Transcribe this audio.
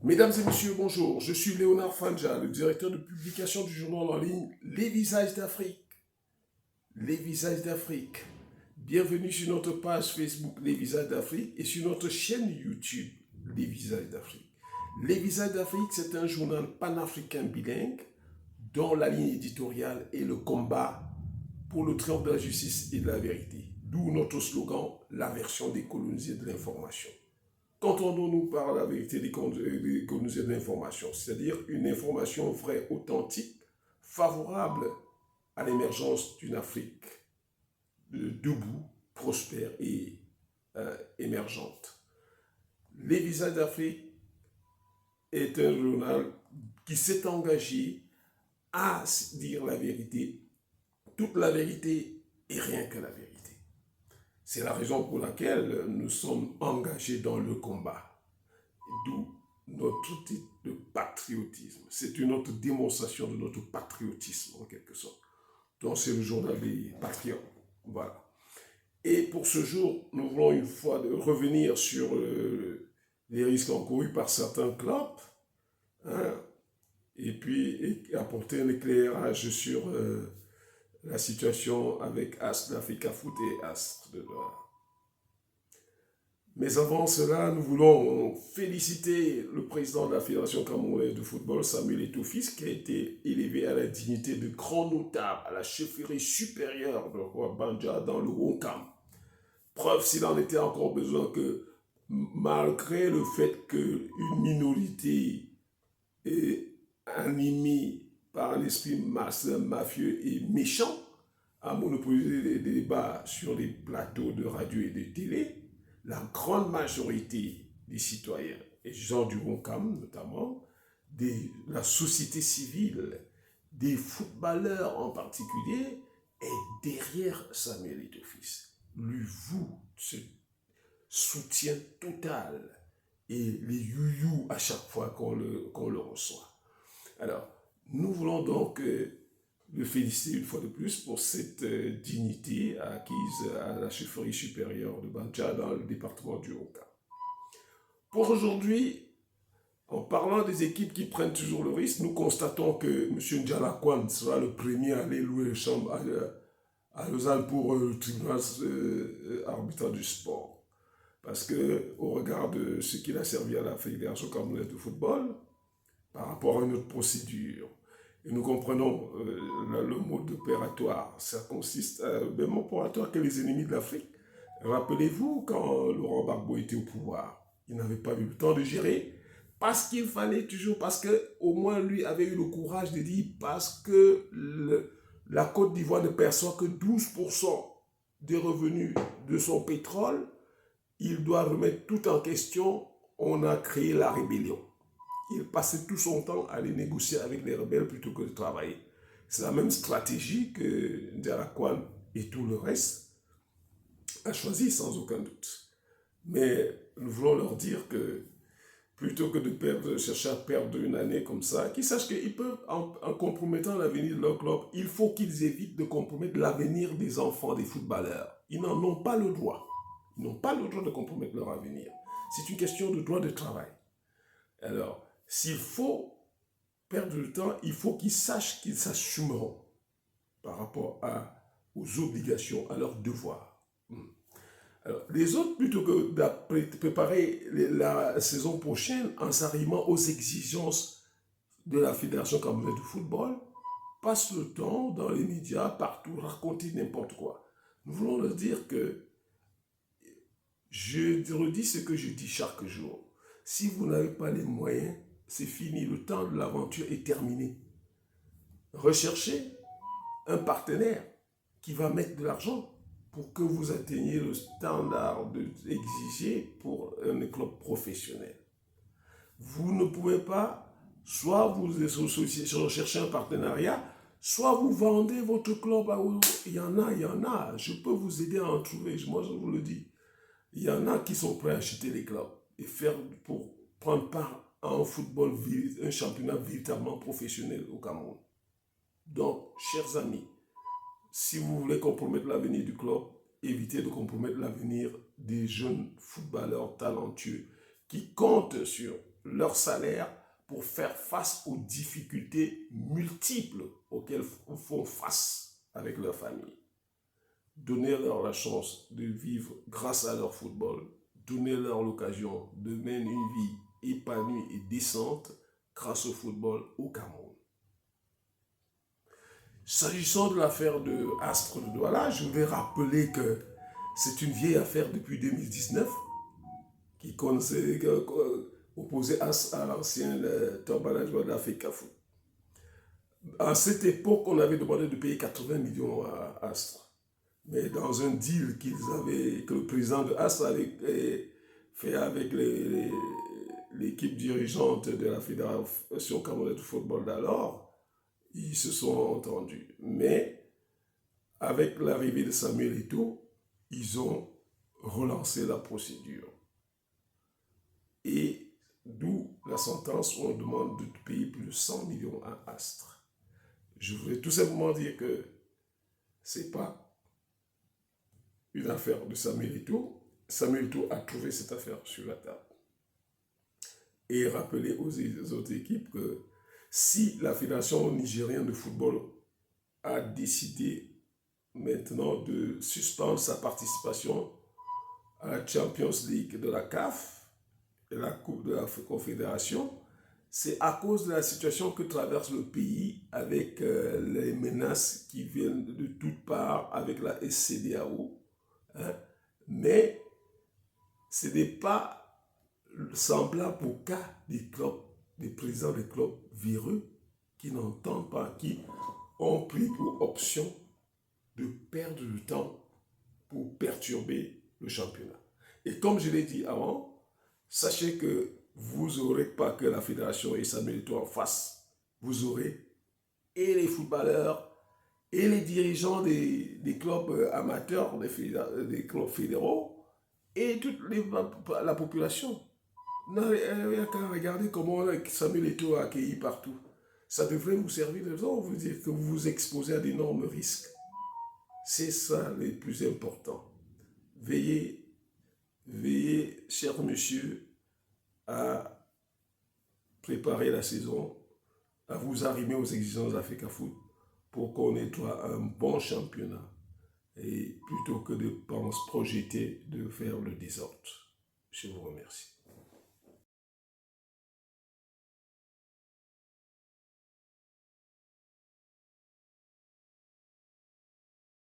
Mesdames et messieurs, bonjour. Je suis Léonard Fanja, le directeur de publication du journal en ligne Les Visages d'Afrique. Les Visages d'Afrique. Bienvenue sur notre page Facebook Les Visages d'Afrique et sur notre chaîne YouTube Les Visages d'Afrique. Les Visages d'Afrique, c'est un journal panafricain bilingue dont la ligne éditoriale est le combat pour le triomphe de la justice et de la vérité. D'où notre slogan, l'aversion des colonisés de l'information. Qu'entendons-nous par la vérité des colonisés de l'information? C'est-à-dire une information vraie, authentique, favorable à l'émergence d'une Afrique debout, prospère et émergente. Les Visages d'Afrique est un journal qui s'est engagé à dire la vérité, toute la vérité et rien que la vérité. C'est la raison pour laquelle nous sommes engagés dans le combat, d'où notre titre de patriotisme. C'est une autre démonstration de notre patriotisme en quelque sorte. Donc c'est le journal des patriotes. Voilà. Et pour ce jour, nous voulons une fois revenir sur les risques encourus par certains clubs, hein, et puis apporter un éclairage sur la situation avec Astre d'Africa Foot et Astre de Doha. Mais avant cela, nous voulons féliciter le président de la Fédération camerounaise de football, Samuel Eto'o-Fils, qui a été élevé à la dignité de grand notable à la chefferie supérieure de Roi Banja dans le Haut-Cam. Preuve, s'il en était encore besoin, que malgré le fait qu'une minorité est animée par un esprit mafieux et méchant a monopolisé les débats sur les plateaux de radio et de télé, la grande majorité des citoyens, et gens du Haut-Cam notamment, de la société civile, des footballeurs en particulier, est derrière Samuel Eto'o-Fils. Lui voue ce soutien total et les you-you à chaque fois qu'on le reçoit. Alors, nous voulons donc le féliciter une fois de plus pour cette dignité acquise à la chefferie supérieure de Banja dans le département du Haut-Cam. Pour aujourd'hui, en parlant des équipes qui prennent toujours le risque, nous constatons que M. N'Djala Kwan sera le premier à aller louer le chambre à Lausanne pour le tribunal arbitral du sport. Parce que, au regard de ce qu'il a servi à la Fédération camerounaise de football, par rapport à une autre procédure, et nous comprenons le mot opératoire, ça consiste à le même opératoire que les ennemis de l'Afrique. Rappelez-vous quand Laurent Gbagbo était au pouvoir, il n'avait pas eu le temps de gérer, parce qu'il fallait toujours, parce qu'au moins lui avait eu le courage de dire, parce que la Côte d'Ivoire ne perçoit que 12% des revenus de son pétrole, il doit remettre tout en question, on a créé la rébellion. Il passait tout son temps à aller négocier avec les rebelles plutôt que de travailler. C'est la même stratégie que N'Djala Kwan et tout le reste a choisi sans aucun doute. Mais nous voulons leur dire que plutôt que de chercher à perdre une année comme ça, qu'ils sachent qu'ils peuvent, en compromettant l'avenir de leur club, il faut qu'ils évitent de compromettre l'avenir des enfants, des footballeurs. Ils n'en ont pas le droit. Ils n'ont pas le droit de compromettre leur avenir. C'est une question de droit de travail. Alors, s'il faut perdre du temps, il faut qu'ils sachent qu'ils s'assumeront par rapport aux obligations, à leurs devoirs. Alors, les autres, plutôt que de préparer la saison prochaine en s'arrimant aux exigences de la Fédération camerounaise de football, passent le temps dans les médias, partout, raconter n'importe quoi. Nous voulons leur dire que je redis ce que je dis chaque jour. Si vous n'avez pas les moyens, c'est fini, le temps de l'aventure est terminé. Recherchez un partenaire qui va mettre de l'argent pour que vous atteigniez le standard exigé pour un club professionnel. Vous ne pouvez pas, soit vous recherchez un partenariat, soit vous vendez votre club à eux. Il y en a. Je peux vous aider à en trouver, moi je vous le dis. Il y en a qui sont prêts à acheter les clubs et faire pour prendre part à un football, un championnat véritablement professionnel au Cameroun. Donc, chers amis, si vous voulez compromettre l'avenir du club, évitez de compromettre l'avenir des jeunes footballeurs talentueux qui comptent sur leur salaire pour faire face aux difficultés multiples auxquelles font face avec leur famille. Donnez-leur la chance de vivre grâce à leur football. Donnez-leur l'occasion de mener une vie épanouie et décente grâce au football au Cameroun. S'agissant de l'affaire de Astre de Douala, je vais rappeler que c'est une vieille affaire depuis 2019 qui opposait à l'ancien top management de l'Africa Foot. À cette époque, on avait demandé de payer 80 millions à Astre. Mais dans un deal que le président de Astre avait fait avec l'équipe dirigeante de la Fédération camerounaise de football d'alors, ils se sont entendus. Mais avec l'arrivée de Samuel Eto'o, ils ont relancé la procédure. Et d'où la sentence où on demande de payer plus de 100 millions à Astre. Je voudrais tout simplement dire que ce n'est pas une affaire de Samuel Eto'o. Samuel Eto'o a trouvé cette affaire sur la table. Et rappeler aux autres équipes que si la Fédération nigérienne de football a décidé maintenant de suspendre sa participation à la Champions League de la CAF et la Coupe de la Confédération, c'est à cause de la situation que traverse le pays avec les menaces qui viennent de toutes parts avec la SCEDEAO. Hein? Mais ce n'est pas semblable au cas des clubs, des présidents des clubs véreux qui n'entendent pas, qui ont pris pour option de perdre du temps pour perturber le championnat. Et comme je l'ai dit avant, sachez que vous n'aurez pas que la fédération et Samuel Eto'o en face. Vous aurez et les footballeurs et les dirigeants des clubs amateurs, des clubs fédéraux et toute la population. Il n'y a qu'à regarder comment Samuel Eto'o a accueilli partout. Ça devrait vous servir de raison, vous dire que vous vous exposez à d'énormes risques. C'est ça le plus important. Veillez, cher monsieur, à préparer la saison, à vous arrimer aux exigences d'Africa Foot pour qu'on nettoie un bon championnat et plutôt que de projeter de faire le désordre. Je vous remercie.